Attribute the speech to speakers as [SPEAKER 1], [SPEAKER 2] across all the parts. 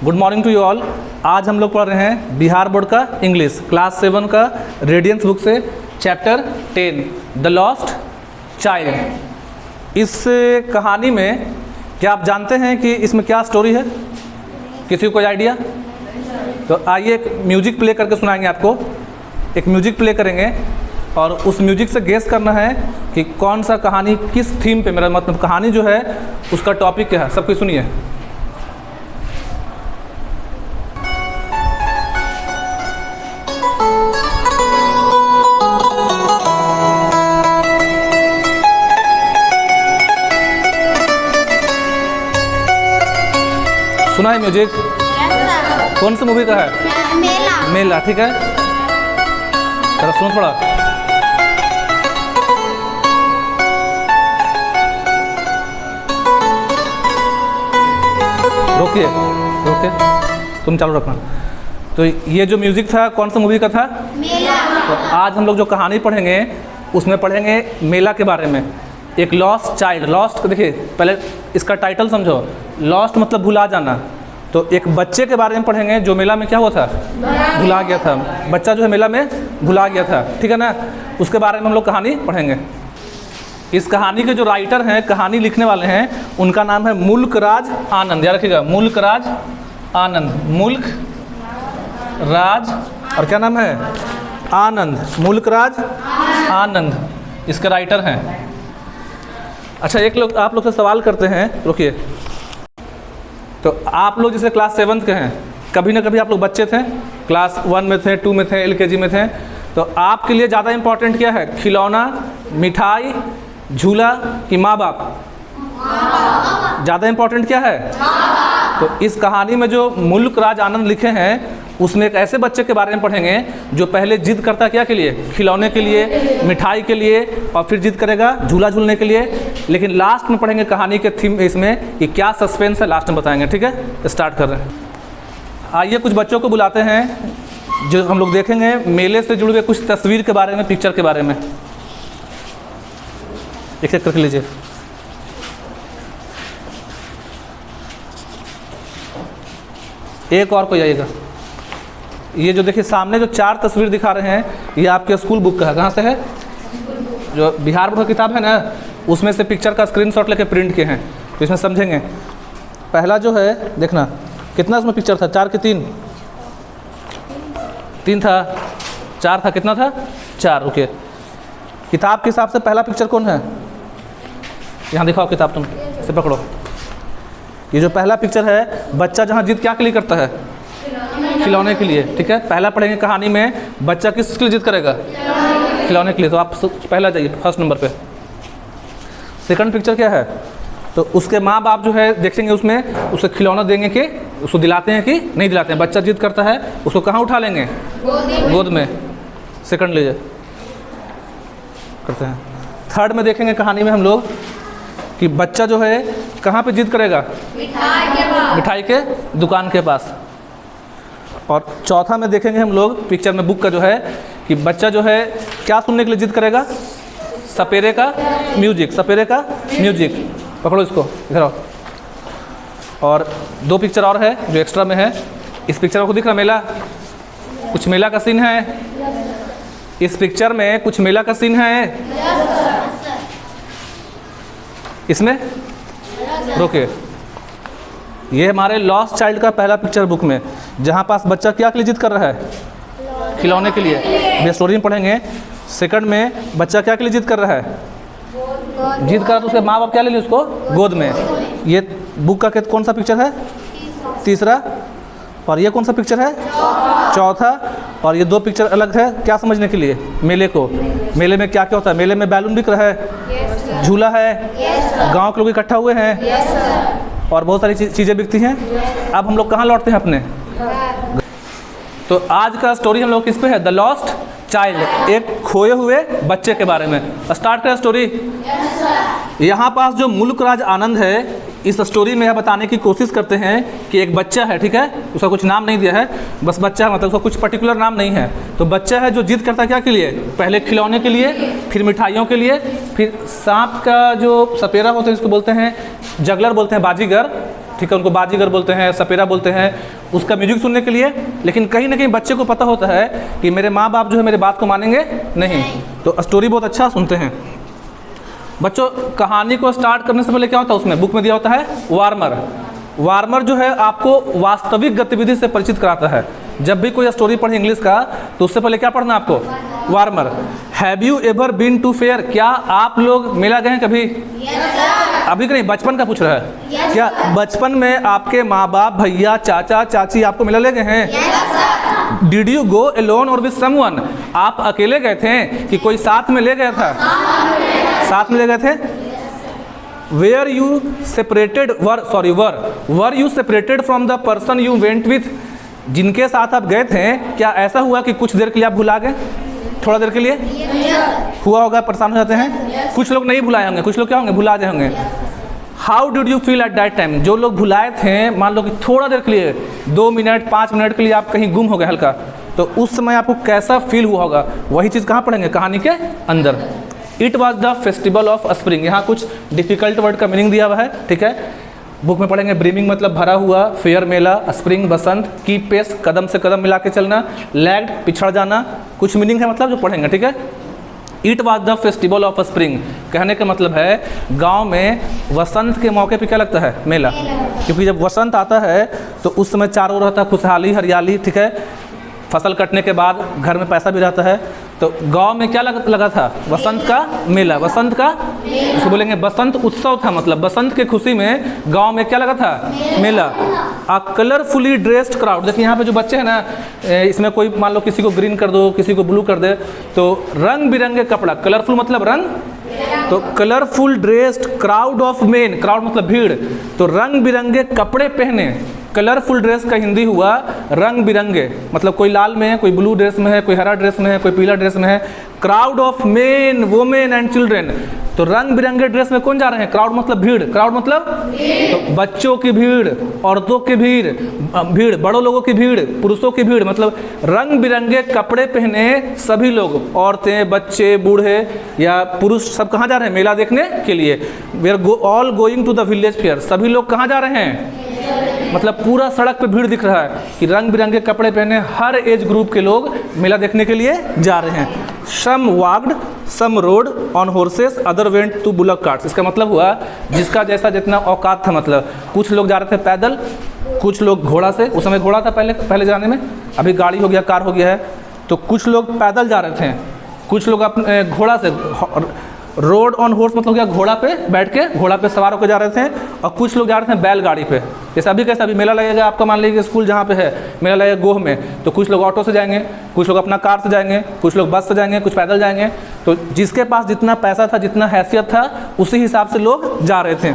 [SPEAKER 1] Good morning to you all. आज हम लोग पढ़ रहे हैं बिहार बोर्ड का इंग्लिश क्लास 7 का रेडियंस बुक से चैप्टर 10 द लॉस्ट चाइल्ड। इस कहानी में क्या आप जानते हैं कि इसमें क्या स्टोरी है? किसी को कोई आइडिया? तो आइए एक म्यूजिक प्ले करके सुनाएंगे आपको। एक म्यूजिक प्ले करेंगे और उस म्यूजिक से गेस करना है कि कौन सा कहानी किस थीम पे, मेरा मतलब कहानी जो है उसका टॉपिक क्या है। सब कुछ सुनिए। सुना है म्यूजिक? कौन सी मूवी का है?
[SPEAKER 2] मेला।
[SPEAKER 1] मेला, ठीक है। जरा सुनो थोड़ा। रोकिए रोकिए, तुम चालू रखना। तो ये जो म्यूजिक था कौन सा मूवी का था?
[SPEAKER 2] मेला।
[SPEAKER 1] तो आज हम लोग जो कहानी पढ़ेंगे उसमें पढ़ेंगे मेला के बारे में। एक लॉस्ट चाइल्ड, लॉस्ट देखिए पहले इसका टाइटल समझो। लॉस्ट मतलब भुला जाना। तो एक बच्चे के बारे में पढ़ेंगे जो मेला में क्या हुआ था? भुला गया था। बच्चा जो है मेला में भुला गया था, ठीक है ना। उसके बारे में हम लोग कहानी पढ़ेंगे। इस कहानी के जो राइटर हैं, कहानी लिखने वाले हैं, उनका नाम है मुल्क राज आनंद। याद रखिएगा, मुल्क राज आनंद। मुल्क राज और क्या नाम है? आनंद। मुल्क राज आनंद इसके राइटर हैं। अच्छा, एक लोग आप लोग से सवाल करते हैं, रुकिए। तो आप लोग जैसे क्लास 7 के हैं, कभी ना कभी आप लोग बच्चे थे, क्लास 1 में थे, 2 में थे, LKG में थे। तो आपके लिए ज़्यादा इम्पोर्टेंट क्या है? खिलौना, मिठाई, झूला कि माँ बाप? ज़्यादा इम्पोर्टेंट क्या है? तो इस कहानी में जो मुल्क राज आनंद लिखे हैं उसमें एक ऐसे बच्चे के बारे में पढ़ेंगे जो पहले जिद करता क्या के लिए? खिलौने के लिए, मिठाई के लिए, और फिर जिद करेगा झूला झूलने के लिए। लेकिन लास्ट में पढ़ेंगे कहानी के थीम इसमें कि क्या सस्पेंस है, लास्ट में बताएंगे, ठीक है। स्टार्ट कर रहे हैं। आइए कुछ बच्चों को बुलाते हैं जो हम लोग देखेंगे मेले से जुड़े हुए कुछ तस्वीर के बारे में, पिक्चर के बारे में। एक एक करके लीजिए। एक और कोई आइएगा। ये जो देखिए सामने जो 4 तस्वीर दिखा रहे हैं, ये आपके स्कूल बुक का है। कहाँ से है? जो बिहार बोर्ड की किताब है ना, उसमें से पिक्चर का स्क्रीनशॉट लेके प्रिंट किए हैं। तो इसमें समझेंगे। पहला जो है देखना, कितना उसमें पिक्चर था? 4 के 3? 3 था, 4 था, कितना था? 4। रुकिए, किताब के हिसाब से पहला पिक्चर कौन है? यहाँ दिखाओ किताब, तुम इसे पकड़ो। ये जो पहला पिक्चर है, बच्चा जहाँ जिद क्या के लिए करता है? खिलौने के लिए, ठीक है। पहला पढ़ेंगे कहानी में बच्चा किसके लिए जिद करेगा? खिलौने के लिए। तो आप पहला जाइए, फर्स्ट नंबर पे। सेकंड पिक्चर क्या है? तो उसके माँ बाप जो है देखेंगे उसमें उसे खिलौना देंगे कि उसको दिलाते हैं कि नहीं दिलाते हैं। बच्चा जिद करता है, उसको कहाँ उठा लेंगे? गोद में। सेकंड लीजिए, करते हैं। थर्ड में देखेंगे कहानी में हम लोग कि बच्चा जो है कहाँ पे जिद करेगा? मिठाई के दुकान के पास। और चौथा में देखेंगे हम लोग पिक्चर में बुक का जो है कि बच्चा जो है क्या सुनने के लिए जिद करेगा? सपेरे का म्यूजिक। सपेरे का म्यूजिक। पकड़ो इसको, इधर आओ। और 2 पिक्चर और है जो एक्स्ट्रा में है। इस पिक्चर को दिख रहा मेला, कुछ मेला का सीन है। इस पिक्चर में कुछ मेला का सीन है इसमें। रोके, ये हमारे लॉस्ट चाइल्ड का पहला पिक्चर बुक में, जहाँ पास बच्चा क्या के लिए जिद कर रहा है? खिलौने के लिए। ये स्टोरी में पढ़ेंगे। सेकंड में बच्चा क्या के लिए जिद कर रहा है? जिद कर रहा, तो उसके माँ बाप क्या ले लें उसको? गोद में। ये बुक का कौन सा पिक्चर है? तीसरा। और ये कौन सा पिक्चर है? चौथा। और ये 2 पिक्चर अलग है क्या समझने के लिए? मेले को। मेले में क्या क्या होता है? मेले में बैलून बिक रहा है, झूला है, गाँव के लोग इकट्ठा हुए हैं, और बहुत सारी चीज़ें बिकती हैं। अब हम लोग कहाँ लौटते हैं? अपने। तो आज का स्टोरी हम लोग किस पे है? द लॉस्ट चाइल्ड, एक खोए हुए बच्चे के बारे में। स्टार्ट करें स्टोरी। यहाँ पास जो मुल्क राज आनंद है, इस स्टोरी में यह बताने की कोशिश करते हैं कि एक बच्चा है, ठीक है। उसका कुछ नाम नहीं दिया है, बस बच्चा है, मतलब उसका कुछ पर्टिकुलर नाम नहीं है। तो बच्चा है जो जिद करता है क्या के लिए? पहले खिलौने के लिए, फिर मिठाइयों के लिए, फिर सांप का जो सपेरा होता है जिसको बोलते हैं जगलर, बोलते हैं बाजीगर, ठीक है, उनको बाजीगर बोलते हैं, सपेरा बोलते हैं, उसका म्यूजिक सुनने के लिए। लेकिन कहीं ना कहीं बच्चे को पता होता है कि मेरे माँ बाप जो है मेरे बात को मानेंगे नहीं, तो स्टोरी बहुत अच्छा सुनते हैं। बच्चों, कहानी को स्टार्ट करने से पहले क्या होता है, उसमें बुक में दिया होता है वार्मर। वार्मर जो है आपको वास्तविक गतिविधि से परिचित कराता है। जब भी कोई स्टोरी पढ़े इंग्लिश का तो उससे पहले क्या पढ़ना आपको, warmer. Have you ever been to fair, क्या आप लोग मेला गए हैं कभी? अभी नहीं, बचपन का पूछ रहा है। क्या बचपन में आपके माँ बाप, भैया, चाचा, चाची आपको मेला ले गए हैं? डिड यू गो एलोन और विद समवन, आप अकेले गए थे कि कोई साथ में ले गया था? साथ में ले गए थे। Were you separated were you separated from the person you went with, जिनके साथ आप गए थे क्या ऐसा हुआ कि कुछ देर के लिए आप भुला गए? थोड़ा देर के लिए हुआ होगा, परेशान हो जाते हैं। कुछ लोग नहीं भुलाए होंगे, कुछ लोग क्या होंगे, भुला जाए होंगे। How did you feel at that time, जो लोग भुलाए थे, मान लो कि थोड़ा देर के लिए 2 मिनट 5 मिनट के लिए आप कहीं गुम हो गए हल्का, तो उस समय आपको कैसा फील हुआ होगा? वही चीज़ कहाँ पढ़ेंगे, कहानी के अंदर। It was the festival of spring, यहाँ कुछ डिफिकल्ट वर्ड का मीनिंग दिया हुआ है, ठीक है। बुक में पढ़ेंगे ब्रीमिंग मतलब भरा हुआ, फेयर मेला, स्प्रिंग बसंत, कीप पेस कदम से कदम मिला के चलना, लैग्ड पिछड़ जाना, कुछ मीनिंग है मतलब जो पढ़ेंगे, ठीक है। It was the festival of spring, कहने का मतलब है गांव में वसंत के मौके पे क्या लगता है, मेला। क्योंकि जब वसंत आता है तो उस समय चारों ओर रहता है खुशहाली, हरियाली, ठीक है। फसल कटने के बाद घर में पैसा भी रहता है, तो गांव में क्या लगा था, वसंत का मेला, वसंत का, इसको बोलेंगे बसंत उत्सव था, मतलब बसंत के खुशी में गांव में क्या लगा था, मेला। अ कलरफुली ड्रेस्ड क्राउड, देखिए यहाँ पे जो बच्चे हैं ना, इसमें कोई मान लो किसी को ग्रीन कर दो, किसी को ब्लू कर दे, तो रंग बिरंगे कपड़ा, कलरफुल मतलब रंग, तो colourful dressed crowd of main, crowd मतलब भीड़, तो रंग बिरंगे कपड़े पहने। कलरफुल ड्रेस का हिंदी हुआ रंग बिरंगे, मतलब कोई लाल में है, कोई ब्लू ड्रेस में है, कोई हरा ड्रेस में है, कोई पीला ड्रेस में है। Crowd of main, women and children, तो रंग बिरंगे ड्रेस में कौन जा रहे हैं? क्राउड मतलब भीड़, क्राउड मतलब तो बच्चों की भीड़, औरतों की भीड़, बड़ों लोगों की भीड़, पुरुषों की भीड़, मतलब रंग बिरंगे कपड़े पहने सभी लोग, औरतें, बच्चे, बूढ़े या पुरुष, सब कहाँ जा रहे हैं, मेला देखने के लिए। We are all going to the village fair, सभी लोग कहाँ जा रहे हैं, मतलब पूरा सड़क पे भीड़ दिख रहा है कि रंग बिरंगे कपड़े पहने हर एज ग्रुप के लोग मेला देखने के लिए जा रहे हैं। Some walked, some rode on horses, other went to bullock carts, इसका मतलब हुआ जिसका जैसा जितना औकात था, मतलब कुछ लोग जा रहे थे पैदल, कुछ लोग घोड़ा से, उस समय घोड़ा था पहले ज़माने में, अभी गाड़ी हो गया, कार हो गया है, तो कुछ लोग पैदल जा रहे थे, कुछ लोग अपने घोड़ा से, रोड ऑन हॉर्स मतलब क्या, घोड़ा पे बैठ के, घोड़ा पे सवार होकर जा रहे थे, और कुछ लोग जा रहे थे बैलगाड़ी पे। जैसे अभी कैसा, अभी मेला लगेगा आपका, मान लीजिए स्कूल जहाँ पे है मेला लगेगा गोह में, तो कुछ लोग ऑटो से जाएंगे, कुछ लोग अपना कार से जाएंगे, कुछ लोग बस से जाएंगे, कुछ पैदल जाएंगे, तो जिसके पास जितना पैसा था, जितना हैसियत था, उसी हिसाब से लोग जा रहे थे।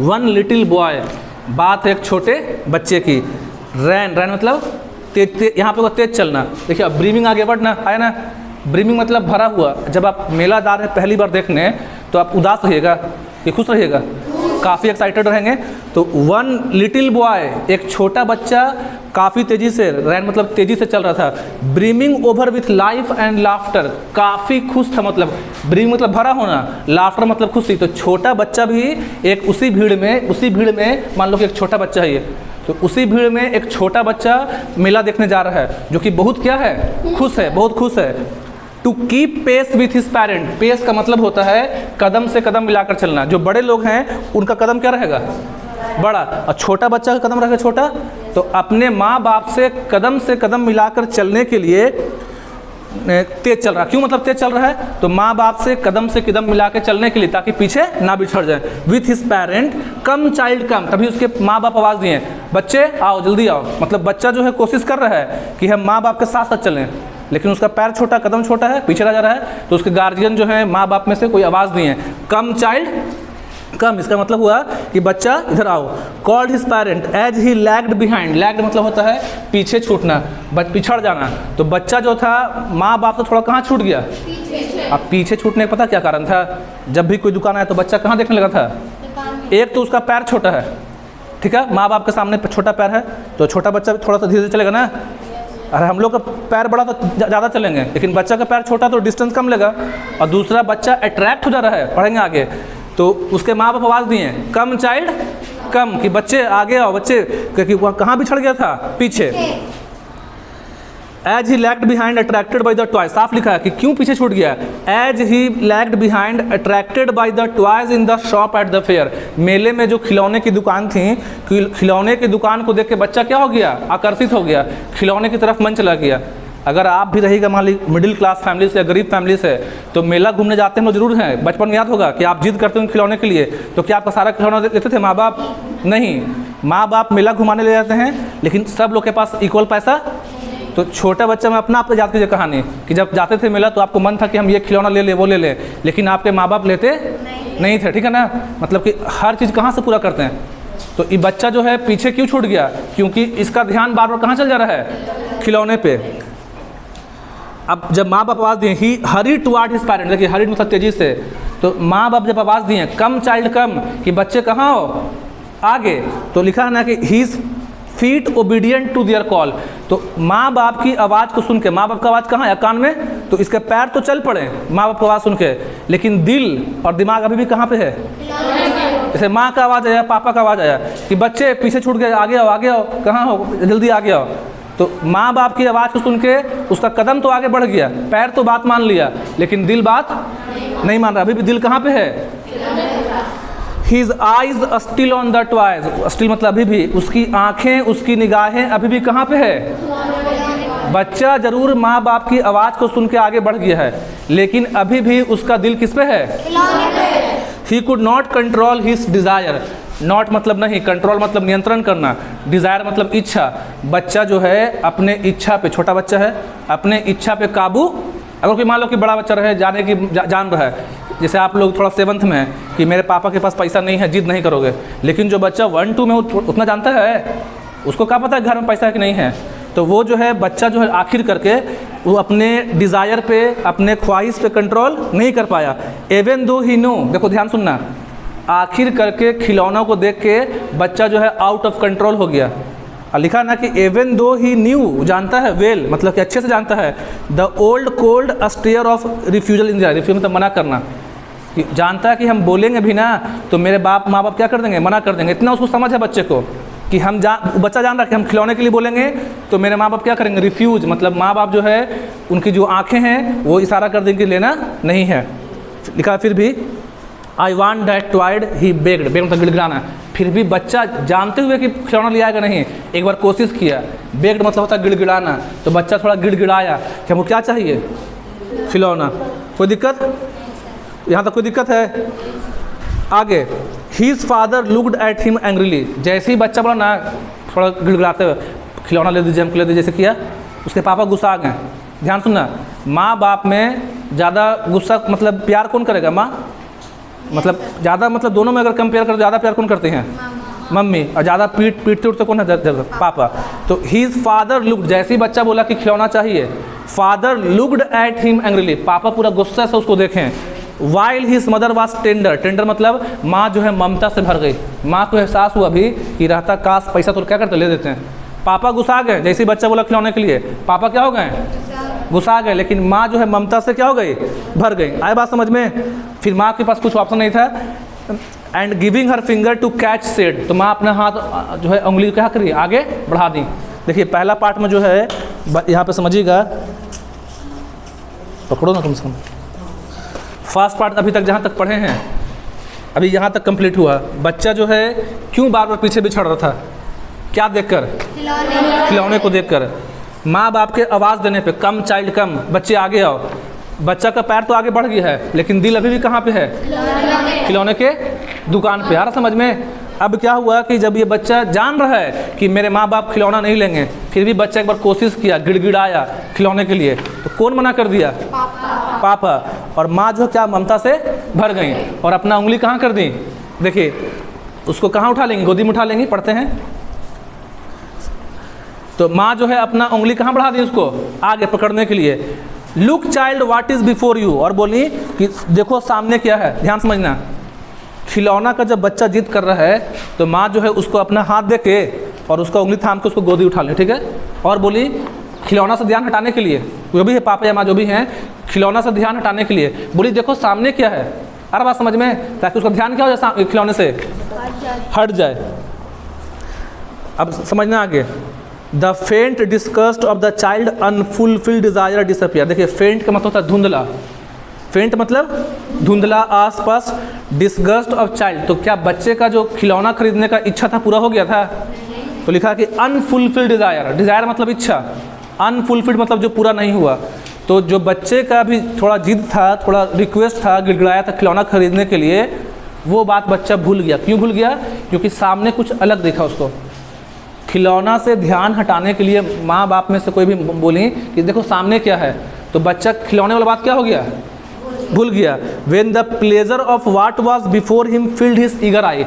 [SPEAKER 1] वन लिटिल बॉय, बात है एक छोटे बच्चे की। रैन मतलब तेज, यहाँ पे वो तेज चलना, देखिए अब ब्रीमिंग आगे बढ़ना आया ना, ब्रीमिंग मतलब भरा हुआ। जब आप मेला जा रहे हैं पहली बार देखने, तो आप उदास रहिएगा कि खुश रहिएगा, काफ़ी एक्साइटेड रहेंगे। तो वन लिटिल बॉय, एक छोटा बच्चा काफ़ी तेज़ी से, रैन मतलब तेज़ी से चल रहा था, brimming over with life and laughter, काफ़ी खुश था, मतलब ब्रीमिंग मतलब भरा होना, लाफ्टर मतलब खुशी। तो छोटा बच्चा भी एक उसी भीड़ में मान लो कि एक छोटा बच्चा है ये, तो उसी भीड़ में एक छोटा बच्चा मेला देखने जा रहा है, जो कि बहुत क्या है, खुश है, बहुत खुश है। To keep pace with his parent, pace का मतलब होता है कदम से कदम मिलाकर चलना। जो बड़े लोग हैं उनका कदम क्या रहेगा, बड़ा, और छोटा बच्चा का कदम रहेगा छोटा। तो अपने माँ बाप से कदम मिलाकर चलने के लिए तेज चल रहा, क्यों मतलब तेज चल रहा है, तो माँ बाप से कदम मिला के चलने के लिए, ताकि पीछे ना बिछड़ जाए। With his parent, come child come, तभी उसके माँ बाप आवाज़ दिए, बच्चे आओ जल्दी आओ, मतलब बच्चा जो है कोशिश कर रहा है कि हम माँ बाप के साथ साथ चलें, लेकिन उसका पैर छोटा, कदम छोटा है, पीछे रह जा रहा है, तो उसके गार्जियन जो है माँ बाप में से कोई आवाज़ दिए, कम चाइल्ड कम, इसका मतलब हुआ कि बच्चा इधर आओ। Called his parent as he lagged behind, lagged मतलब होता है पीछे छूटना, पिछड़ जाना। तो बच्चा जो था माँ बाप से थोड़ा कहाँ छूट गया, अब पीछे छूटने का पता क्या कारण था, जब भी कोई दुकान आया तो बच्चा कहाँ देखने लगा था, एक तो उसका पैर छोटा है, ठीक है, माँ बाप के सामने छोटा पैर है, तो छोटा बच्चा थोड़ा सा धीरे धीरे चलेगा ना। अरे हम लोग का पैर बड़ा तो ज़्यादा चलेंगे, लेकिन बच्चा का पैर छोटा तो डिस्टेंस कम लेगा। और दूसरा बच्चा अट्रैक्ट हो जा रहा है, पढ़ेंगे आगे, तो उसके माँ बाप आवाज़ दिए कम चाइल्ड कम, कि बच्चे आगे आओ, बच्चे, क्योंकि कहाँ बिछड़ गया था, पीछे। As he lagged behind attracted by the toys, साफ लिखा है कि क्यों पीछे छूट गया। As he lagged behind attracted by the toys in the shop at the fair, मेले में जो खिलौने की दुकान थी, खिलौने की दुकान को देख के बच्चा क्या हो गया, आकर्षित हो गया, खिलौने की तरफ मन चला गया। अगर आप भी रहिएगा मान ली मिडिल क्लास फैमिली से या गरीब फैमिली से, तो मेला घूमने जाते हैं लोग जरूर हैं। बचपन में याद होगा कि आप जिद करते हो खिलौने के लिए, तो क्या आपका सारा खिलौना देते थे माँ बाप? नहीं, माँ बाप मेला घुमाने ले जाते हैं, लेकिन सब लोग के पास इक्वल पैसा। तो छोटा बच्चा में अपना आप याद कीजिए कहानी कि जब जाते थे मेला तो आपको मन था कि हम ये खिलौना ले ले वो ले ले, लेकिन आपके माँ बाप लेते नहीं थे, ठीक है ना। मतलब कि हर चीज़ कहाँ से पूरा करते हैं। तो ये बच्चा जो है पीछे क्यों छूट गया, क्योंकि इसका ध्यान बार बार कहाँ चल जा रहा है, खिलौने पे। अब जब माँ बाप आवाज़ दिए, ही हरी टुवार्ड हिज पैरेंट, देखिए हरी मतलब तेजी से, तो माँ बाप जब आवाज़ दिए कम चाइल्ड कम, कि बच्चे कहाँ हो, आगे, तो लिखा है ना कि his feet obedient to their call. तो माँ बाप की आवाज़ को सुन के, माँ बाप का आवाज़ कहाँ है, कान में, तो इसके पैर तो चल पड़े माँ बाप की आवाज़ सुन के, लेकिन दिल और दिमाग अभी भी कहाँ पे है। जैसे माँ का आवाज़ आया, पापा का आवाज़ आया कि बच्चे पीछे छूट गए, आगे आओ आगे आओ, कहाँ हो, जल्दी आगे आओ। तो माँ बाप की आवाज़ को सुन के उसका कदम तो आगे बढ़ गया, पैर तो बात मान लिया, लेकिन दिल बात नहीं मान रहा, अभी भी दिल कहाँ पे है। His eyes still on the toys, still मतलब अभी भी, उसकी आँखें, उसकी निगाहें अभी भी कहाँ पे है। बच्चा जरूर माँ बाप की आवाज़ को सुन के आगे बढ़ गया है, लेकिन अभी भी उसका दिल किस पे है। He could not control his desire, not मतलब नहीं, कंट्रोल मतलब नियंत्रण करना, डिज़ायर मतलब इच्छा। बच्चा जो है अपने इच्छा पे, छोटा बच्चा है, अपने इच्छा पे काबू, अगर कोई मान लो कि बड़ा बच्चा रहे, जाने की जान रहा है, जैसे आप लोग थोड़ा 7th में है कि मेरे पापा के पास पैसा नहीं है, जिद नहीं करोगे, लेकिन जो बच्चा 1-2 में उतना जानता है, उसको क्या पता है घर में पैसा है कि नहीं है। तो वो जो है बच्चा जो है आखिर करके वो अपने डिज़ायर पे, अपने ख्वाहिश पे कंट्रोल नहीं कर पाया। एवन दो ही नो, देखो ध्यान सुनना, आखिर करके खिलौनों को देख के बच्चा जो है आउट ऑफ कंट्रोल हो गया। और लिखा ना कि एवन दो ही न्यू, जानता है, वेल मतलब कि अच्छे से जानता है, the old cold stare of refusal in, refuse मतलब मना करना, कि जानता है कि हम बोलेंगे भी ना तो मेरे माँ बाप क्या कर देंगे, मना कर देंगे। इतना उसको समझ है बच्चे को कि बच्चा जान रहा है कि हम खिलौने के लिए बोलेंगे तो मेरे माँ बाप क्या करेंगे, रिफ्यूज मतलब माँ बाप जो है उनकी जो आँखें हैं वो इशारा कर देंगे कि लेना नहीं है। लिखा फिर भी I want that toy he begged, begged मतलब गिड़गिड़ाना, फिर भी बच्चा जानते हुए कि खिलौना ले आएगा नहीं, एक बार कोशिश किया। बेग्ड मतलब होता है गिड़गिड़ाना, तो बच्चा थोड़ा गिड़गिड़ाया कि हमको क्या चाहिए, खिलौना। कोई दिक्कत, यहाँ तक कोई दिक्कत है। आगे, his father looked at him angrily, जैसे ही बच्चा बोला ना थोड़ा गिड़गिड़ाते हुए खिलौना ले दीजिए हमको ले दीजिए, जैसे किया, उसके पापा गुस्सा आ गए। ध्यान सुनना, माँ बाप में ज़्यादा गुस्सा मतलब प्यार कौन करेगा, माँ मतलब ज़्यादा, मतलब दोनों में अगर कंपेयर कर ज़्यादा प्यार कौन करते हैं, मम्मी, और ज़्यादा पीटते उठते कौन है, पापा। तो हीज फादर लुक्ड, जैसे ही बच्चा बोला कि खिलौना चाहिए, father looked at him angrily, पापा पूरा गुस्सा से उसको देखें। While his mother was tender, tender मतलब माँ जो है ममता से भर गई, माँ को एहसास हुआ भी कि रहता काश पैसा तो क्या करते, ले देते हैं। पापा गुस्सा गए, जैसे ही बच्चा बोला खिलौने के लिए, पापा क्या हो गए, गुस्सा गए, लेकिन माँ जो है ममता से क्या हो गई, भर गई। आए बात समझ में। फिर माँ के पास कुछ ऑप्शन नहीं था। And giving her finger to catch said, तो माँ अपना हाथ जो है उंगली क्या करी, आगे बढ़ा दी। देखिए पहला पार्ट में जो है यहाँ पे समझिएगा, पकड़ो ना कम से कम, फर्स्ट पार्ट अभी तक जहाँ तक पढ़े हैं अभी यहाँ तक कंप्लीट हुआ। बच्चा जो है क्यों बार बार पीछे बिछड़ रहा था, क्या देखकर, खिलौने को देखकर। माँ बाप के आवाज़ देने पे, कम चाइल्ड कम, बच्चे आगे आओ, बच्चा का पैर तो आगे बढ़ गया है, लेकिन दिल अभी भी कहाँ पे है, खिलौने के दुकान पे। आ रहा समझ में। अब क्या हुआ कि जब ये बच्चा जान रहा है कि मेरे माँ बाप खिलौना नहीं लेंगे, फिर भी बच्चा एक बार कोशिश किया, गिड़गिड़ाया खिलौने के लिए, तो कौन मना कर दिया, पापा। और माँ जो क्या ममता से भर गई और अपना उंगली कहाँ कर दी, देखिए उसको कहाँ उठा लेंगी, गोदी में उठा लेंगी, पढ़ते हैं। तो माँ जो है अपना उंगली कहाँ बढ़ा दी, उसको आगे पकड़ने के लिए। Look child what is before you, और बोली कि देखो सामने क्या है। ध्यान समझना, खिलौना का जब बच्चा जिद कर रहा है तो माँ जो है उसको अपना हाथ दे के और उसका उंगली थाम के उसको गोदी उठा ले, ठीक है। और बोली खिलौना से ध्यान हटाने के लिए, जो भी है पापा या माँ जो भी हैं, खिलौना से ध्यान हटाने के लिए बोली देखो सामने क्या है। आ रहा बात समझ में, ताकि उसका ध्यान क्या हो जाए खिलौने से हट जाए। अब समझना आगे, द फेंट disgust of the child unfulfilled Dzire disappear. देखिए फेंट का मतलब होता है धुंधला, फेंट मतलब धुंधला आसपास, डिस्गस्ट ऑफ चाइल्ड तो क्या बच्चे का जो खिलौना खरीदने का इच्छा था पूरा हो गया था, तो लिखा कि अनफुलफिल्ड डिजायर, डिजायर मतलब इच्छा, अनफुलफिल्ड मतलब जो पूरा नहीं हुआ। तो जो बच्चे का भी थोड़ा जिद था, थोड़ा रिक्वेस्ट था, गिड़गिड़ाया था खिलौना खरीदने के लिए, वो बात बच्चा भूल गया। क्यों भूल गया? क्योंकि सामने कुछ अलग दिखा उसको। खिलौना से ध्यान हटाने के लिए माँ बाप में से कोई भी बोली कि देखो सामने क्या है, तो बच्चा खिलौने वाला बात क्या हो गया, भूल गया। When the pleasure of what was before him filled his eager eye,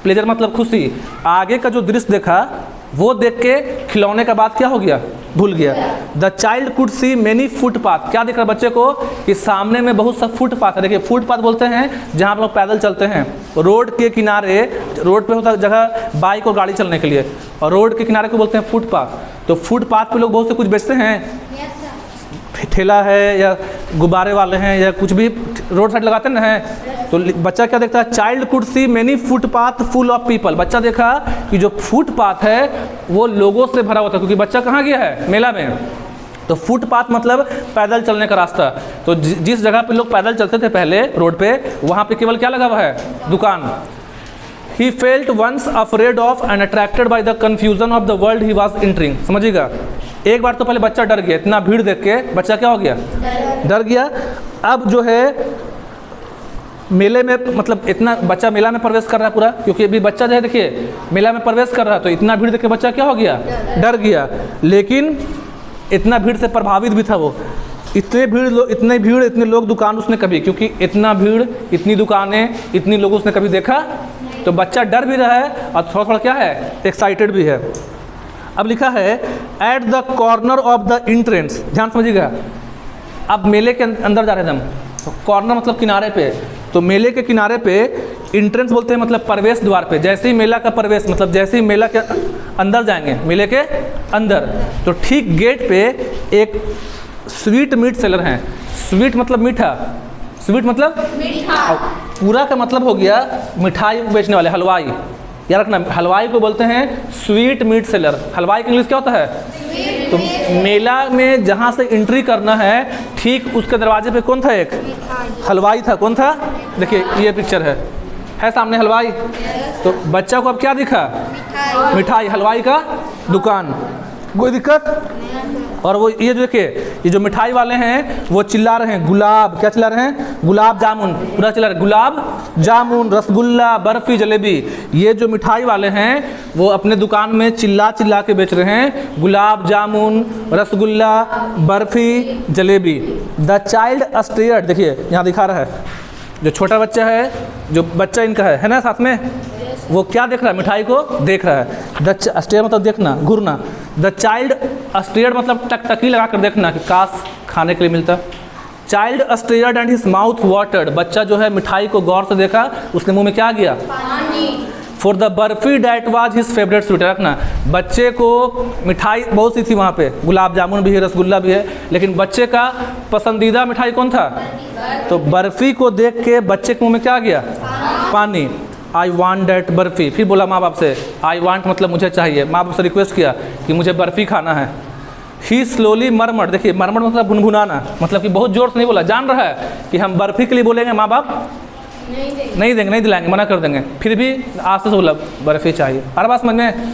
[SPEAKER 1] pleasure मतलब खुशी, आगे का जो दृश्य देखा वो देख के खिलौने का बात क्या हो गया, भूल गया। The child could see many footpath, क्या दिख रहा है बच्चे को कि सामने में बहुत सा फुटपाथ है। देखिए फुटपाथ बोलते हैं जहाँ पर लोग पैदल चलते हैं, रोड के किनारे, रोड पे होता है जगह बाइक और गाड़ी चलने के लिए, और रोड के किनारे को बोलते हैं फुटपाथ। तो फुटपाथ पे लोग बहुत से कुछ बेचते हैं, ठेला है या गुब्बारे वाले हैं या कुछ भी रोड साइड लगाते ना है। तो बच्चा क्या देखता है, child could see many footpath full of people, बच्चा देखा कि जो फुटपाथ है वो लोगों से भरा हुआ था, क्योंकि बच्चा कहाँ गया है, मेला में। तो फुटपाथ मतलब पैदल चलने का रास्ता। तो जिस जगह पे लोग पैदल चलते थे पहले रोड पे, वहाँ पे केवल क्या लगा हुआ है, दुकान। He felt once afraid of and attracted by the confusion of the world he was entering। समझिएगा, एक बार तो पहले बच्चा डर गया, इतना भीड़ देख के बच्चा क्या हो गया, डर गया। अब जो है मेले में, मतलब इतना बच्चा मेला में प्रवेश कर रहा है पूरा, क्योंकि अभी बच्चा जो है देखिए मेला में प्रवेश कर रहा है, तो इतना भीड़ देख के बच्चा क्या हो गया, डर गया। लेकिन इतना भीड़ से प्रभावित भी था वो, इतने भीड़ इतने लोग दुकान उसने कभी, क्योंकि इतना भीड़, इतनी दुकानें, इतनी लोग उसने कभी देखा, तो बच्चा डर भी रहा है और थोड़ा थोड़ा क्या है, एक्साइटेड भी है। अब लिखा है at the corner of the entrance, ध्यान समझिएगा। अब मेले के अंदर जा रहे थे हम, तो कॉर्नर मतलब किनारे पे, तो मेले के किनारे पे एंट्रेंस बोलते हैं मतलब प्रवेश द्वार पे। जैसे ही मेला का प्रवेश मतलब जैसे ही मेला के अंदर जाएंगे, मेले के अंदर, तो ठीक गेट पे एक स्वीट मीट सेलर हैं। स्वीट मतलब मीठा, स्वीट मतलब मीठा, पूरा का मतलब हो गया मिठाई बेचने वाले, हलवाई। याद रखना, हलवाई को बोलते हैं स्वीट मीट सेलर। हलवाई का इंग्लिश क्या होता है, तो मेला में जहाँ से एंट्री करना है ठीक उसके दरवाजे पे कौन था, एक हलवाई था। कौन था, देखिए ये पिक्चर है सामने हलवाई। तो बच्चा को अब क्या दिखा, मिठाई, हलवाई का दुकान, कोई दिक्कत। और वो ये जो देखिए, ये जो मिठाई वाले हैं वो चिल्ला रहे हैं गुलाब, क्या चिल्ला रहे हैं, गुलाब जामुन, पूरा चिल्ला रहे गुलाब जामुन, रसगुल्ला, बर्फ़ी, जलेबी। ये जो मिठाई वाले हैं वो अपने दुकान में चिल्ला चिल्ला के बेच रहे हैं gulab jamun, rasgulla, barfi, jalebi. The child stared, देखिए यहाँ दिखा रहा है, जो छोटा बच्चा है, जो बच्चा इनका है ना साथ में, वो क्या देख रहा है, मिठाई को देख रहा है। द स्टेयर मतलब देखना, घूरना। द चाइल्ड स्टेयर मतलब टकटकी लगा कर देखना कि काश खाने के लिए मिलता। Child stared and his mouth watered, बच्चा जो है मिठाई को गौर से देखा, उसके मुंह में क्या गया, पानी। For the barfi that was his favourite sweet, रखना बच्चे को मिठाई बहुत सी थी वहाँ पे, गुलाब जामुन भी है, रसगुल्ला भी है, लेकिन बच्चे का पसंदीदा मिठाई कौन था, तो बर्फ़ी को देख के बच्चे के मुंह में क्या गया, पानी। आई वांट डैट बर्फ़ी, फिर बोला माँ बाप से, आई वांट मतलब मुझे चाहिए, माँ बाप से रिक्वेस्ट किया कि मुझे बर्फ़ी खाना है। ही स्लोली मरमर, देखिए मरमर मतलब गुनगुनाना, मतलब कि बहुत ज़ोर से नहीं बोला, जान रहा है कि हम बर्फ़ी के लिए बोलेंगे माँ बाप नहीं देंगे, नहीं दिलाएंगे, मना कर देंगे, फिर भी आस्ते से बोला बर्फ़ी चाहिए। हर बात समझ में।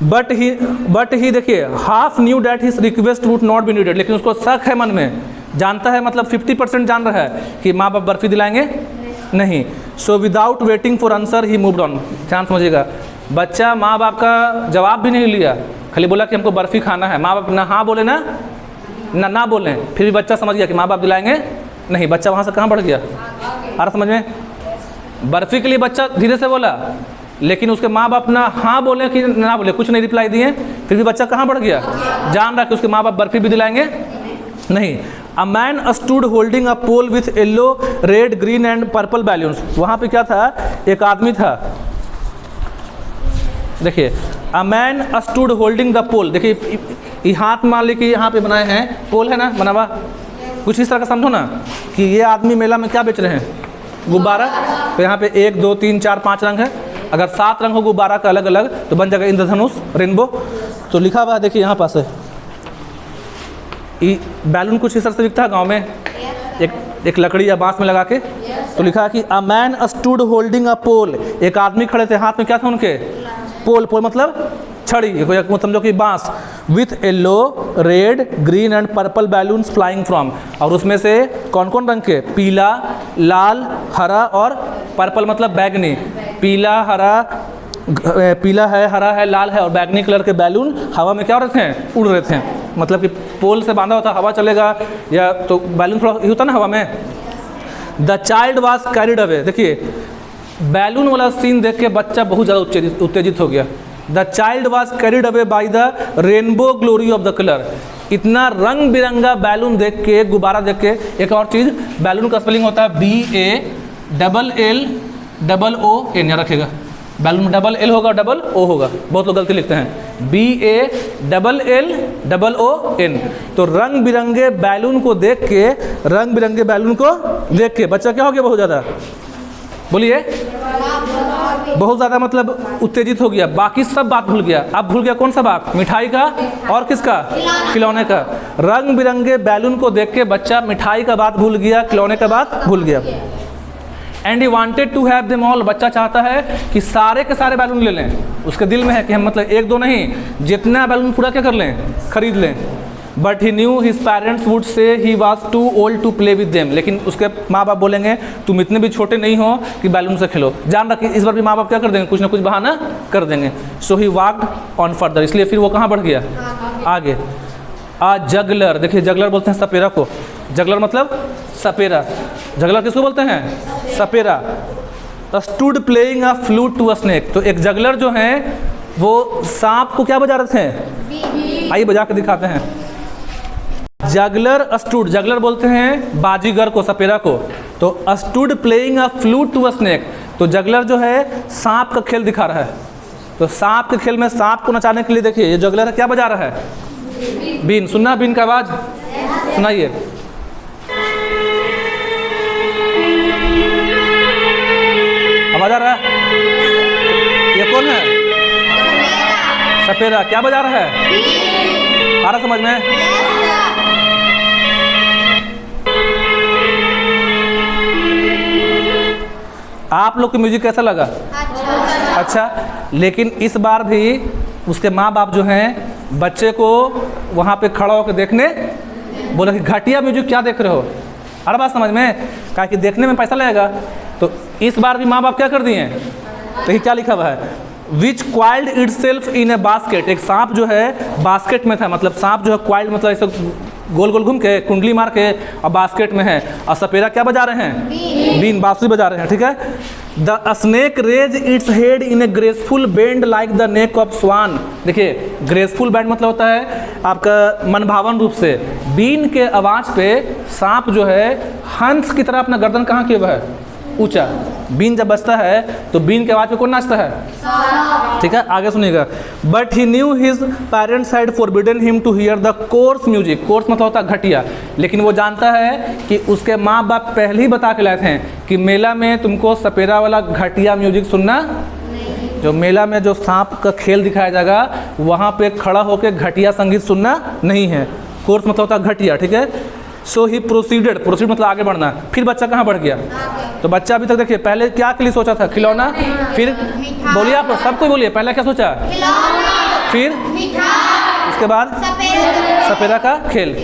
[SPEAKER 1] बट ही देखिए half new that his request would not be needed, लेकिन उसको शक है मन में, जानता है मतलब 50% जान रहा है कि माँ बाप बर्फ़ी दिलाएंगे नहीं। So without waiting for answer he moved on, ध्यान समझिएगा। बच्चा माँ बाप का जवाब भी नहीं लिया, खाली बोला कि हमको बर्फ़ी खाना है। माँ बाप ना हाँ बोले ना बोलें, फिर भी बच्चा समझ गया कि माँ बाप दिलाएंगे नहीं। बच्चा वहाँ से कहाँ बढ़ गया, आ रहा समझ में। बर्फ़ी के लिए बच्चा धीरे से बोला, लेकिन उसके माँ बाप ना हाँ बोले कि ना बोले, कुछ नहीं रिप्लाई दिए, फिर भी बच्चा कहाँ बढ़ गया, जान रहा कि उसके माँ बाप बर्फ़ी भी दिलाएंगे नहीं। A man stood holding a pole with yellow, red, green and purple balloons, वहाँ पे क्या था, एक आदमी था। देखिए a man stood holding the pole, देखिए हाथ मान ली कि यहाँ पे बनाए हैं पोल है ना बना हुआ, कुछ इस तरह का समझो ना कि ये आदमी मेला में क्या बेच रहे हैं, गुब्बारा। तो यहाँ पे 1 2 3 4 5 रंग है। अगर 7 रंग हो गुब्बारा का अलग अलग तो बन जाएगा इंद्रधनुष, रेनबो। तो लिखा हुआ है देखिए यहाँ पास है, बैलून कुछ इस तरह से दिखता है गाँव में, एक लकड़ी या बांस में लगा के। तो लिखा है कि a man stood holding a pole, एक आदमी खड़े थे, हाथ में क्या था उनके? पोल। पोल मतलब छड़ी, समझो कि बांस। With yellow, red, green and purple balloons flying from, और उसमें से कौन कौन रंग के? पीला, लाल, हरा और पर्पल मतलब बैगनी। पीला है, हरा है, लाल है और बैगनी कलर के बैलून हवा में क्या हो रहे थे? उड़ रहे थे। मतलब कि पोल से बांधा होता, हवा चलेगा या तो बैलून थोड़ा ही होता ना हवा में। The child was carried away, देखिए बैलून वाला सीन देख के बच्चा बहुत ज़्यादा उत्तेजित हो गया। The child was carried away by the rainbow glory of the colour, इतना रंग बिरंगा बैलून देख के, गुब्बारा देख के। एक और चीज़, बैलून का स्पेलिंग होता है BALLON, याद रखेगा। बैलून डबल एल होगा, डबल ओ होगा, बहुत लोग गलती लिखते हैं। BALLON। तो रंग बिरंगे बैलून को देख के बच्चा क्या हो गया? बहुत ज़्यादा, बोलिए, बहुत ज़्यादा मतलब उत्तेजित हो गया। बाकी सब बात भूल गया। अब भूल गया कौन सा बात? मिठाई का और किसका? खिलौने का। रंग बिरंगे बैलून को देख के बच्चा मिठाई का बात भूल गया, खिलौने का बात भूल गया। And he wanted to have them all, बच्चा चाहता है कि सारे के सारे बैलून ले लें। उसके दिल में है कि हम मतलब 1 2 नहीं, जितना बैलून पूरा क्या कर लें? खरीद लें। But he knew his parents would say he was too old to play with them, लेकिन उसके माँ बाप बोलेंगे तुम इतने भी छोटे नहीं हो कि बैलून से खेलो। जान रखिए इस बार भी माँ बाप क्या कर देंगे? कुछ ना कुछ बहाना कर देंगे। सो ही वॉक्ड ऑन फर्दर, इसलिए फिर वो कहाँ बढ़ गया? आगे। आ जगलर, देखिए जगलर बोलते हैं सपेरा को। जगलर मतलब सपेरा। जगलर किसको बोलते हैं? सपेरा। Stood playing a flute to a snake, तो एक जगलर जो है वो सांप को क्या बजा रहे थे? आइए बजा के दिखाते हैं। जगलर स्टूड, जगलर बोलते हैं बाजीगर को, सपेरा को। तो stood playing a flute to a snake, तो जगलर जो है सांप का खेल दिखा रहा है। तो सांप के खेल में सांप को नचाने के लिए देखिए ये जगलर क्या बजा रहा है? बीन। सुनना बीन का आवाज, सुनाइए। आवाज आ रहा है? ये कौन है? सपेरा। क्या बजा रहा है? आ रहा समझ में? आप लोग को म्यूजिक कैसा लगा? अच्छा। लेकिन इस बार भी उसके माँ बाप जो हैं बच्चे को वहाँ पे खड़ा होकर देखने बोला कि घटिया म्यूजिक क्या देख रहे हो? अरे बात समझ में? कहा कि देखने में पैसा लगेगा। तो इस बार भी माँ बाप क्या कर दिए? देखिए क्या लिखा हुआ है, which coiled itself in a basket, एक सांप जो है बास्केट में था। मतलब सांप जो है क्वाइल्ड मतलब ऐसे गोल गोल घूम के कुंडली मार के और बास्केट में है। और सपेरा क्या बजा रहे हैं? बीन, बांसुरी बजा रहे हैं। ठीक है। The snake raise its head in a graceful bend like the neck of swan, देखिए ग्रेसफुल बेंड मतलब होता है आपका मनभावन रूप से। बीन के आवाज़ पे सांप जो है हंस की तरह अपना गर्दन कहाँ किया हुआ है? ऊंचा। बीन जब बजता है तो बीन के आवाज़ पे कौन नाचता है? ठीक है, आगे सुनिएगा। But he knew his parents had forbidden him to hear the coarse music, coarse मतलब होता है घटिया। लेकिन वो जानता है कि उसके माँ बाप पहले ही बता के लाए थे कि मेला में तुमको सपेरा वाला घटिया म्यूजिक सुनना, जो मेला में जो सांप का खेल दिखाया जाएगा वहाँ पे खड़ा होकर घटिया संगीत सुनना नहीं है। कोर्स मतलब होता है घटिया। ठीक है। सो ही प्रोसीडेड, प्रोसीड मतलब आगे बढ़ना। फिर बच्चा कहाँ बढ़ गया? तो बच्चा अभी तक देखिए पहले क्या के लिए सोचा था? खिलौना। फिर बोलिए आप सब कोई बोलिए, पहले क्या सोचा? फिर उसके बाद सपेरा का खेल।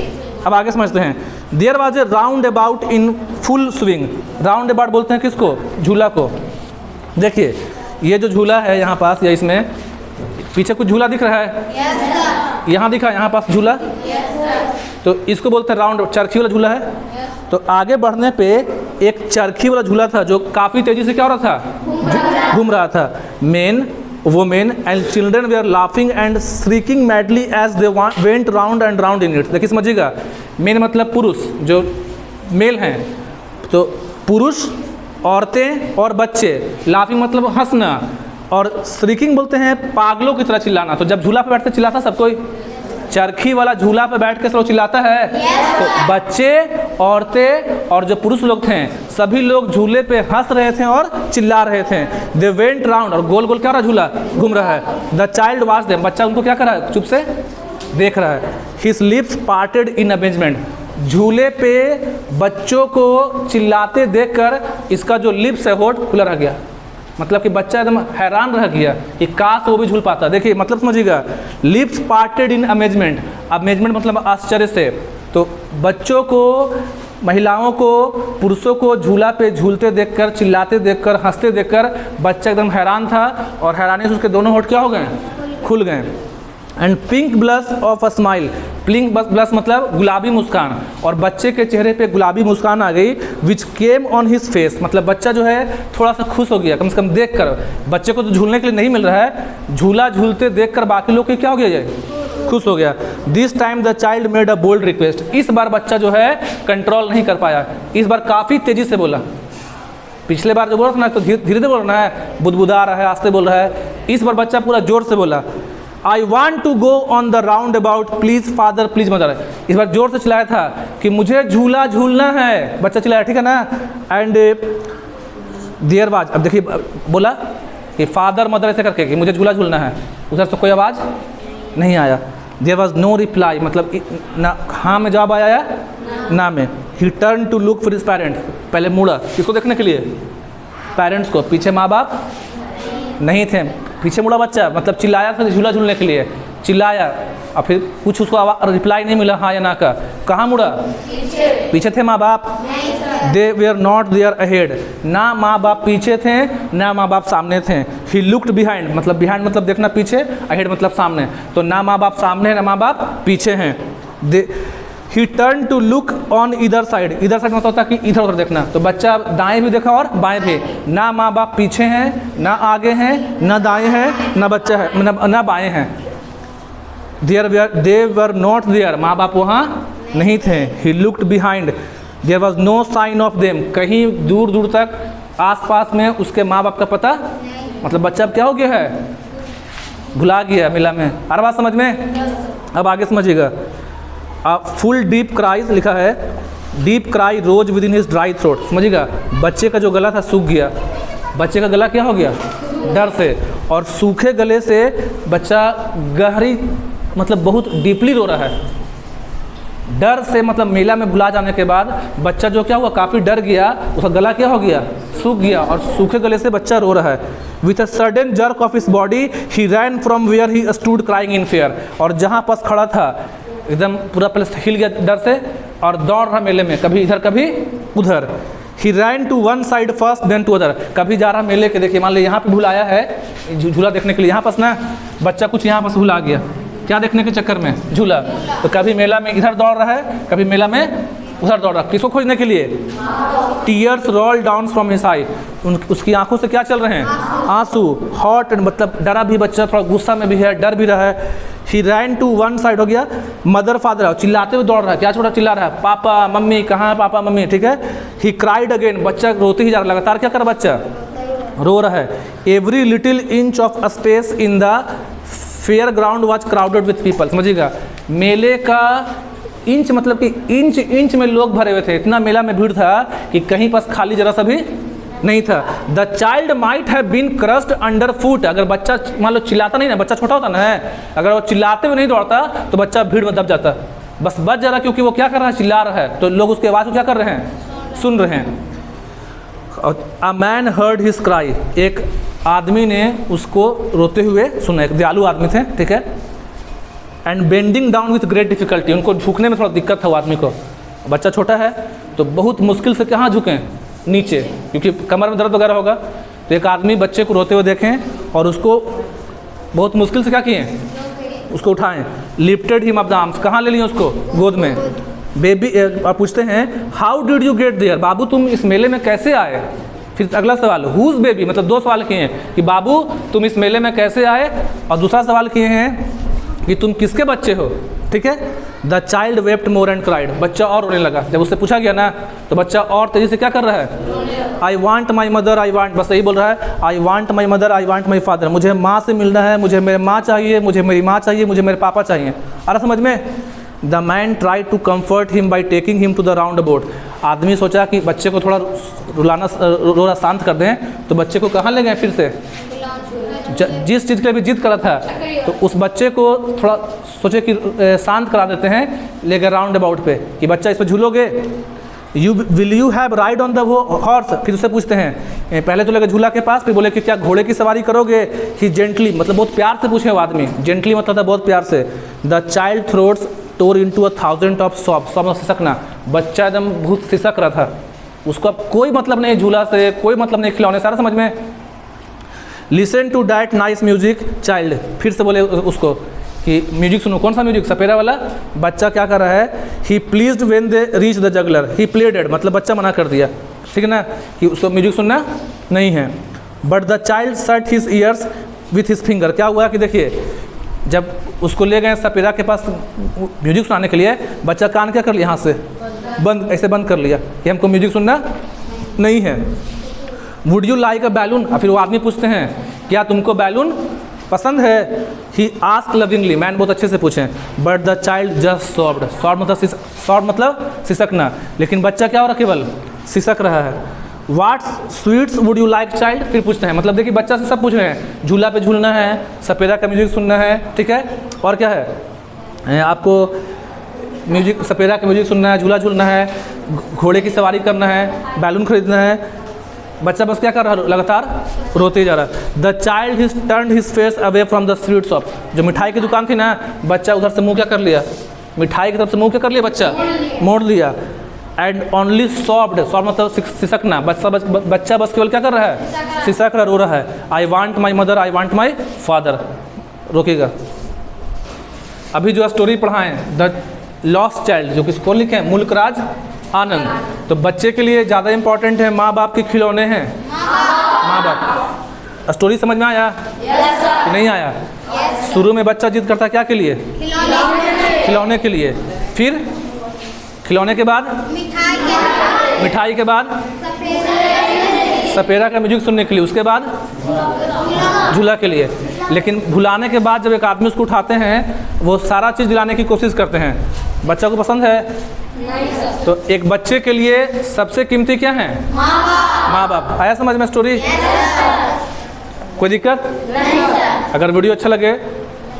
[SPEAKER 1] अब आगे समझते हैं। There was a roundabout in full swing, roundabout बोलते हैं किसको? झूला को। देखिए ये जो झूला है यहाँ पास या इसमें पीछे कुछ झूला दिख रहा है? यहाँ दिखा, यहाँ पास झूला। तो इसको बोलते हैं राउंड, चरखी वाला झूला है। तो आगे बढ़ने पे एक चरखी वाला झूला था जो काफ़ी तेज़ी से क्या हो रहा था? घूम रहा था। Men, women and children were laughing and shrieking madly as they went round and round in it. देखिए समझिएगा, मेन मतलब पुरुष जो मेल हैं, तो पुरुष, औरतें और बच्चे। लाफिंग मतलब हंसना, और श्रीकिंग बोलते हैं पागलों की तरह चिल्लाना। तो जब झूला पे बैठते चिल्लाता सब कोई, चरखी वाला झूला पे बैठ के सब चिल्लाता है। तो बच्चे, औरतें और जो पुरुष लोग थे सभी लोग झूले पे हंस रहे थे और चिल्ला रहे थे। दे वेंट राउंड, और गोल गोल क्या हो रहा है, झूला घूम रहा है। द चाइल्ड वॉच देम, बच्चा उनको क्या कर रहा है, चुप से देख रहा है। His lips parted in amazement, झूले पे बच्चों को चिल्लाते देखकर इसका जो लिप्स है होठ खुला रह गया। मतलब कि बच्चा एकदम हैरान रह गया कि काश वो भी झूल पाता। देखिए मतलब समझिएगा, lips parted in amazement, amazement मतलब आश्चर्य से। तो बच्चों को, महिलाओं को, पुरुषों को झूला पे झूलते देखकर, चिल्लाते देखकर, हंसते देखकर बच्चा एकदम हैरान था और हैरानी से उसके दोनों होठ क्या हो गए, खुल गए। And pink blush of a smile, pink blush मतलब गुलाबी मुस्कान, और बच्चे के चेहरे पे गुलाबी मुस्कान आ गई। विच केम ऑन हिज फेस, मतलब बच्चा जो है थोड़ा सा खुश हो गया, कम से कम देख कर। बच्चे को तो झूलने के लिए नहीं मिल रहा है, झूला झूलते देख कर बाकी लोग क्या हो गया, जाए खुश हो गया। This time the child made a bold request, इस बार बच्चा जो है कंट्रोल नहीं कर पाया, इस बार काफ़ी तेज़ी से बोला। पिछले बार जो बोला था ना तो धीरे धीरे बोल रहा है, बुदबुदा रहा है, आस्ते बोल रहा है। इस बार बच्चा पूरा जोर से बोला, I want to go on the roundabout, please father please mother. इस बार जोर से चिल्लाया था कि मुझे झूला झूलना है, बच्चा चिल्लाया, ठीक है ना। एंड देयर वाज, अब देखिए बोला कि फादर मदर ऐसे करके कि मुझे झूला झूलना है, उधर से कोई आवाज़ नहीं आया। देयर वाज नो रिप्लाई, मतलब ना हाँ में जवाब आया ना में। He turn to look for his parents, पहले मुड़ा किसको देखने के लिए, पेरेंट्स को। पीछे माँ बाप नहीं थे, पीछे मुड़ा बच्चा, मतलब चिल्लाया था झूला झूलने के लिए, चिल्लाया और फिर कुछ उसको रिप्लाई नहीं मिला हाँ या ना का। कहाँ मुड़ा, पीछे थे माँ बाप। दे वेयर नॉट देयर अहेड, ना माँ बाप पीछे थे ना माँ बाप सामने थे। ही लुक्ड बिहाइंड, मतलब बिहाइंड मतलब देखना पीछे, अहेड मतलब सामने, तो ना माँ बाप सामने है ना माँ बाप पीछे हैं। They he turn to look on इधर साइड, इधर साइड मतलब होता है कि इधर उधर देखना, तो बच्चा दाएं भी देखा और बाएं भी। ना माँ बाप पीछे हैं ना आगे हैं, ना दाएं हैं ना बच्चा है ना बाएं हैं। दे वर नॉट देयर, माँ बाप वहाँ नहीं थे। He looked behind, there was no sign of them, कहीं दूर दूर तक आसपास में उसके माँ बाप का पता, मतलब बच्चा अब क्या हो गया है, भुला गया मेला में। हर बात समझ में, अब आगे समझिएगा। फुल डीप क्राइज लिखा है, deep cry rose within his dry throat, समझिएगा बच्चे का जो गला था सूख गया, बच्चे का गला क्या हो गया, डर से, और सूखे गले से बच्चा गहरी मतलब बहुत डीपली रो रहा है, डर से, मतलब मेला में भुला जाने के बाद बच्चा जो क्या हुआ, काफ़ी डर गया, उसका गला क्या हो गया, सूख गया, और सूखे गले से बच्चा रो रहा है। With a sudden jerk of his body he ran from where he stood crying in fair, और जहाँ पास खड़ा था एकदम पूरा प्लस हिल गया डर से और दौड़ रहा मेले में, कभी इधर कभी उधर। He ran to one side first then to other, कभी जा रहा मेले के, देखिए मान लो यहाँ पे भुलाया है झूला देखने के लिए, यहाँ पास ना बच्चा कुछ यहाँ पास भुला गया, क्या देखने के चक्कर में, झूला, तो कभी मेला में इधर दौड़ रहा है, कभी मेला में उधर दौड़ रहा, किसको खोजने के लिए। Tears roll down from his eye, उसकी आंखों से क्या चल रहे हैं, आंसू। हॉट मतलब डरा भी बच्चा, थोड़ा गुस्सा में भी है, डर भी रहा है। ही रैन टू वन साइड हो गया, मदर फादर चिल्लाते हुए दौड़ रहा है, क्या छोटा चिल्ला रहा है, पापा मम्मी कहाँ है, पापा मम्मी, ठीक है। ही क्राइड अगेन, बच्चा रोते ही जा रहा, लगातार क्या कर रहा बच्चा, रो रहा है। Every little inch of space in the fair ground was crowded with people, समझिएगा मेले का इंच मतलब कि इंच इंच में लोग भरे हुए थे, इतना मेला में भीड़ था कि कहीं पास खाली जरा सा भी नहीं था। The child might have been crushed under foot, अगर बच्चा मान लो चिल्लाता नहीं ना, बच्चा छोटा होता ना है, अगर वो चिल्लाते हुए नहीं दौड़ता तो बच्चा भीड़ में दब जाता, बस बच जा रहा क्योंकि वो क्या कर रहा है, चिल्ला रहा है, तो लोग उसकी आवाज़ को क्या कर रहे हैं, सुन रहे हैं। A man heard his cry, एक आदमी ने उसको रोते हुए सुना, एक दयालु आदमी थे, ठीक है। And bending down with great difficulty, उनको झुकने में थोड़ा दिक्कत था वो आदमी को, बच्चा छोटा है तो बहुत मुश्किल से कहाँ झुकें, नीचे, क्योंकि कमर में दर्द वगैरह होगा। तो एक आदमी बच्चे को रोते हुए देखें और उसको बहुत मुश्किल से क्या किए, उसको उठाएं। Lifted him up the arms, कहाँ ले लिए उसको, गोद में। बेबी आप पूछते हैं how did you get there, बाबू तुम इस मेले में कैसे आए। फिर अगला सवाल हुज बेबी, मतलब दो सवाल किए हैं कि बाबू तुम इस मेले में कैसे आए, और दूसरा सवाल किए हैं कि तुम किसके बच्चे हो, ठीक है। The child wept more and cried, बच्चा और रोने लगा, जब उससे पूछा गया ना तो बच्चा और तेज़ी से क्या कर रहा है, I want my mother, I want, बस यही बोल रहा है, I want my mother, I want my father, मुझे माँ से मिलना है, मुझे मेरे माँ चाहिए, मुझे मेरी माँ चाहिए, मुझे मेरे पापा चाहिए। आ रहा समझ में। The man try to comfort him by taking him to the roundabout, आदमी सोचा कि बच्चे को थोड़ा रोना शांत कर दें, तो बच्चे को कहाँ ले गए फिर से, जिस चीज़ के लिए भी जिद करा था, तो उस बच्चे को थोड़ा सोचे कि शांत करा देते हैं, ले गए राउंड अबाउट पे कि बच्चा इस पर झूलोगे, will you have ride on the horse. फिर उससे पूछते हैं, पहले तो लगे झूला के पास, फिर बोले कि क्या घोड़े की सवारी करोगे। ही जेंटली, मतलब बहुत प्यार से पूछे वो आदमी, जेंटली मतलब था बहुत प्यार से। The child throats tore into 1000 of sob, sob मतलब सिसकना, बच्चा एकदम बहुत सिसक रहा था, उसको अब कोई मतलब नहीं झूला से, कोई मतलब नहीं खिलौने, सारा समझ में। Listen to that nice music child, फिर से बोले उसको कि म्यूजिक सुनो। कौन सा म्यूजिक, सपेरा वाला। बच्चा क्या कर रहा है, he pleased when they reach the juggler, he pleaded मतलब बच्चा मना कर दिया, ठीक है ना, कि उसको म्यूजिक सुनना नहीं है। But the child shut his years with his finger, क्या हुआ कि देखिए जब उसको ले गए सपेरा के पास म्यूजिक सुनाने के लिए, बच्चा कान क्या कर लिया, यहाँ से बंद, ऐसे बंद कर लिया कि हमको म्यूजिक सुनना नहीं है। Would you like a balloon, और फिर वो आदमी पूछते हैं क्या तुमको बैलून पसंद है। ही आस्क लविंगली, मैन बहुत अच्छे से पूछें। But the child just soft, soft मतलब सिसकना, लेकिन बच्चा क्या हो रहा, केवल सिसक रहा है। What's sweets would you like child, फिर पूछते हैं, मतलब देखिए बच्चा से सब पूछ रहे हैं, झूला पे झूलना है, सपेरा का म्यूजिक सुनना है, ठीक है, और क्या है आपको म्यूजिक, सपेरा का म्यूजिक सुनना है, झूला झूलना है, घोड़े की सवारी करना है, बैलून खरीदना है। बच्चा बस क्या कर रहा है, लगातार रोते जा रहा है। The child his turned his face away from the sweet shop, जो मिठाई की दुकान थी ना, बच्चा उधर से मुंह क्या कर लिया, मिठाई की तरफ से मुंह क्या कर लिया, बच्चा मोड़ लिया। एंड ओनली सॉफ्ट, सॉफ्ट मतलब सिसकना, बच्चा बस केवल क्या कर रहा है, सिसक रहा, रो रहा है। I want my mother, I want my father. रोकेगा। अभी जो स्टोरी पढ़ाएं द लॉस्ट चाइल्ड, जो किसको लिखे हैं, मुल्कराज आनंद, तो बच्चे के लिए ज़्यादा इंपॉर्टेंट है माँ बाप के खिलौने हैं, माँ बाप। स्टोरी समझ में आया कि नहीं आया। शुरू में बच्चा जिद करता क्या के लिए, खिलौने के लिए, फिर खिलौने के बाद मिठाई के बाद सपेरा का म्यूजिक सुनने के लिए, उसके बाद झूला के लिए। लेकिन भुलाने के बाद जब एक आदमी उसको उठाते हैं, वो सारा चीज़ दिलाने की कोशिश करते हैं। बच्चा को पसंद है नहीं सर। तो एक बच्चे के लिए सबसे कीमती क्या है, माँ बाप। आया समझ में स्टोरी, कोई दिक्कत नहीं सर। अगर वीडियो अच्छा लगे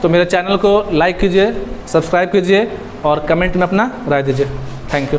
[SPEAKER 1] तो मेरे चैनल को लाइक कीजिए, सब्सक्राइब कीजिए और कमेंट में अपना राय दीजिए। Thank you.